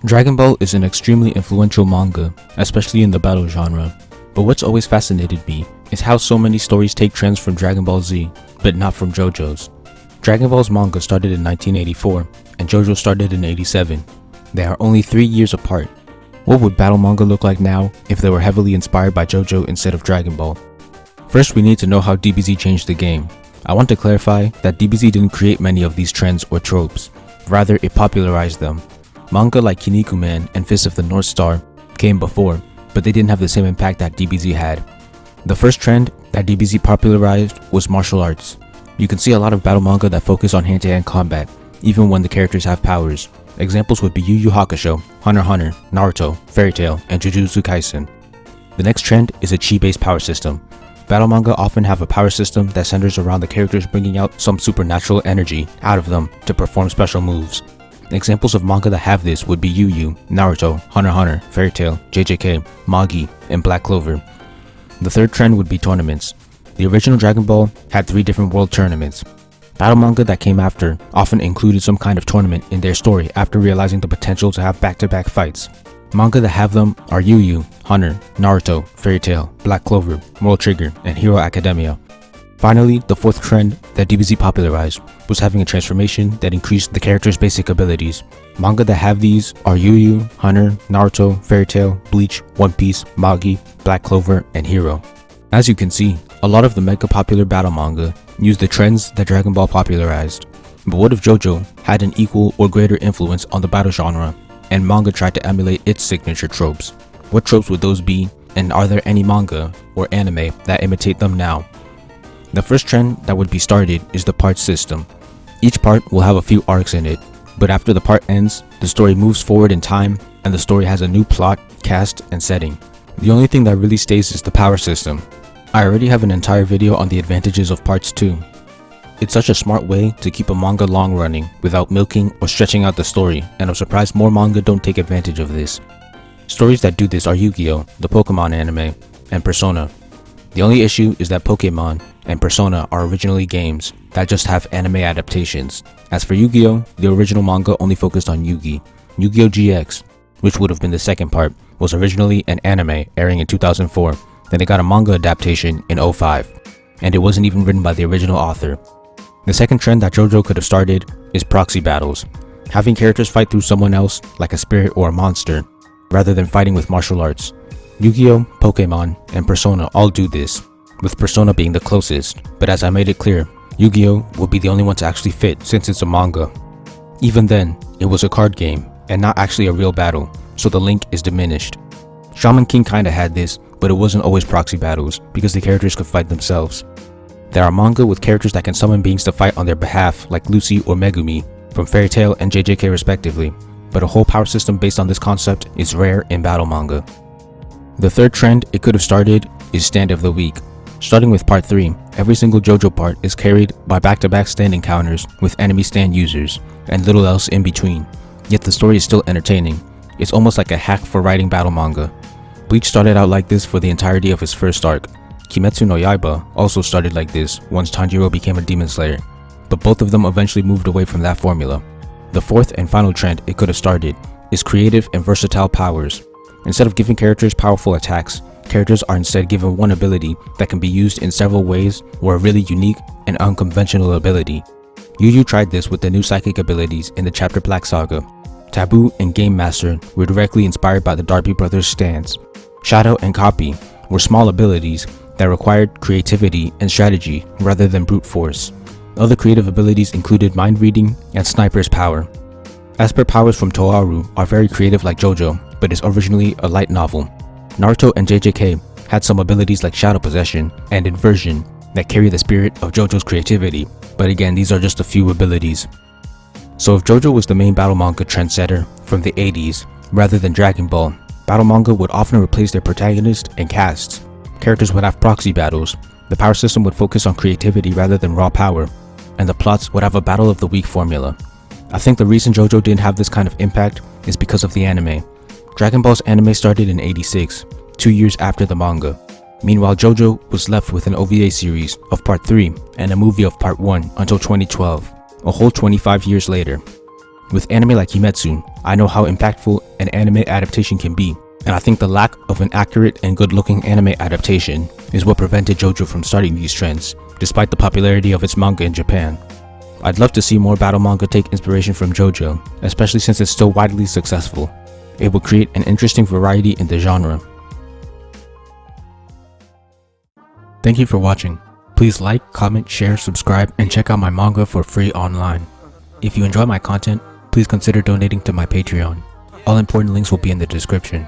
Dragon Ball is an extremely influential manga, especially in the battle genre, but what's always fascinated me is how so many stories take trends from Dragon Ball Z, but not from JoJo's. Dragon Ball's manga started in 1984, and JoJo started in 87. They are only 3 years apart. What would battle manga look like now if they were heavily inspired by JoJo instead of Dragon Ball? First, we need to know how DBZ changed the game. I want to clarify that DBZ didn't create many of these trends or tropes, rather it popularized them. Manga like Kinnikuman and Fist of the North Star came before, but they didn't have the same impact that DBZ had. The first trend that DBZ popularized was martial arts. You can see a lot of battle manga that focus on hand-to-hand combat, even when the characters have powers. Examples would be Yu Yu Hakusho, Hunter x Hunter, Naruto, Fairy Tail, and Jujutsu Kaisen. The next trend is a chi-based power system. Battle manga often have a power system that centers around the characters bringing out some supernatural energy out of them to perform special moves. Examples of manga that have this would be Yu Yu, Naruto, Hunter x Hunter, Fairy Tail, JJK, Magi, and Black Clover. The third trend would be tournaments. The original Dragon Ball had 3 different world tournaments. Battle manga that came after often included some kind of tournament in their story after realizing the potential to have back-to-back fights. Manga that have them are Yu Yu, Hunter, Naruto, Fairy Tail, Black Clover, World Trigger, and Hero Academia. Finally, the fourth trend that DBZ popularized was having a transformation that increased the character's basic abilities. Manga that have these are Yu Yu, Hunter, Naruto, Fairy Tail, Bleach, One Piece, Magi, Black Clover, and Hero. As you can see, a lot of the mega popular battle manga use the trends that Dragon Ball popularized. But what if JoJo had an equal or greater influence on the battle genre, and manga tried to emulate its signature tropes? What tropes would those be, and are there any manga or anime that imitate them now? The first trend that would be started is the part system. Each part will have a few arcs in it, but after the part ends, the story moves forward in time, and the story has a new plot, cast, and setting. The only thing that really stays is the power system. I already have an entire video on the advantages of parts too. It's such a smart way to keep a manga long running without milking or stretching out the story, and I'm surprised more manga don't take advantage of this. Stories that do this are Yu-Gi-Oh!, the Pokemon anime, and Persona. The only issue is that Pokemon and Persona are originally games that just have anime adaptations. As for Yu-Gi-Oh!, the original manga only focused on Yu-Gi. Yu-Gi-Oh! GX, which would have been the second part, was originally an anime airing in 2004. Then it got a manga adaptation in 2005, and it wasn't even written by the original author. The second trend that JoJo could have started is proxy battles, having characters fight through someone else like a spirit or a monster, rather than fighting with martial arts. Yu-Gi-Oh!, Pokemon, and Persona all do this, with Persona being the closest, but as I made it clear, Yu-Gi-Oh! Will be the only one to actually fit since it's a manga. Even then, it was a card game, and not actually a real battle, so the link is diminished. Shaman King kinda had this, but it wasn't always proxy battles, because the characters could fight themselves. There are manga with characters that can summon beings to fight on their behalf, like Lucy or Megumi, from Fairy Tail and JJK respectively, but a whole power system based on this concept is rare in battle manga. The third trend it could have started is stand of the week. Starting with part 3, every single JoJo part is carried by back-to-back stand encounters with enemy stand users, and little else in between. Yet the story is still entertaining. It's almost like a hack for writing battle manga. Bleach started out like this for the entirety of his first arc. Kimetsu no Yaiba also started like this once Tanjiro became a demon slayer, but both of them eventually moved away from that formula. The fourth and final trend it could have started is creative and versatile powers. Instead of giving characters powerful attacks, characters are instead given one ability that can be used in several ways or a really unique and unconventional ability. Yu Yu tried this with the new psychic abilities in the chapter Black Saga. Taboo and Game Master were directly inspired by the Darby brothers' stands. Shadow and Copy were small abilities that required creativity and strategy rather than brute force. Other creative abilities included mind reading and sniper's power. Esper powers from Toaru are very creative like JoJo, but is originally a light novel. Naruto and JJK had some abilities like shadow possession and inversion that carry the spirit of JoJo's creativity, but again these are just a few abilities. So if JoJo was the main battle manga trendsetter from the 80s rather than Dragon Ball, battle manga would often replace their protagonist and casts. Characters would have proxy battles, the power system would focus on creativity rather than raw power, and the plots would have a battle of the week formula. I think the reason JoJo didn't have this kind of impact is because of the anime. Dragon Ball's anime started in 86, 2 years after the manga. Meanwhile, JoJo was left with an OVA series of part 3 and a movie of part 1 until 2012, a whole 25 years later. With anime like Himetsu, I know how impactful an anime adaptation can be, and I think the lack of an accurate and good-looking anime adaptation is what prevented JoJo from starting these trends, despite the popularity of its manga in Japan. I'd love to see more battle manga take inspiration from JoJo, especially since it's still widely successful. It will create an interesting variety in the genre. Thank you for watching. Please like, comment, share, subscribe, and check out my manga for free online. If you enjoy my content, please consider donating to my Patreon. All important links will be in the description.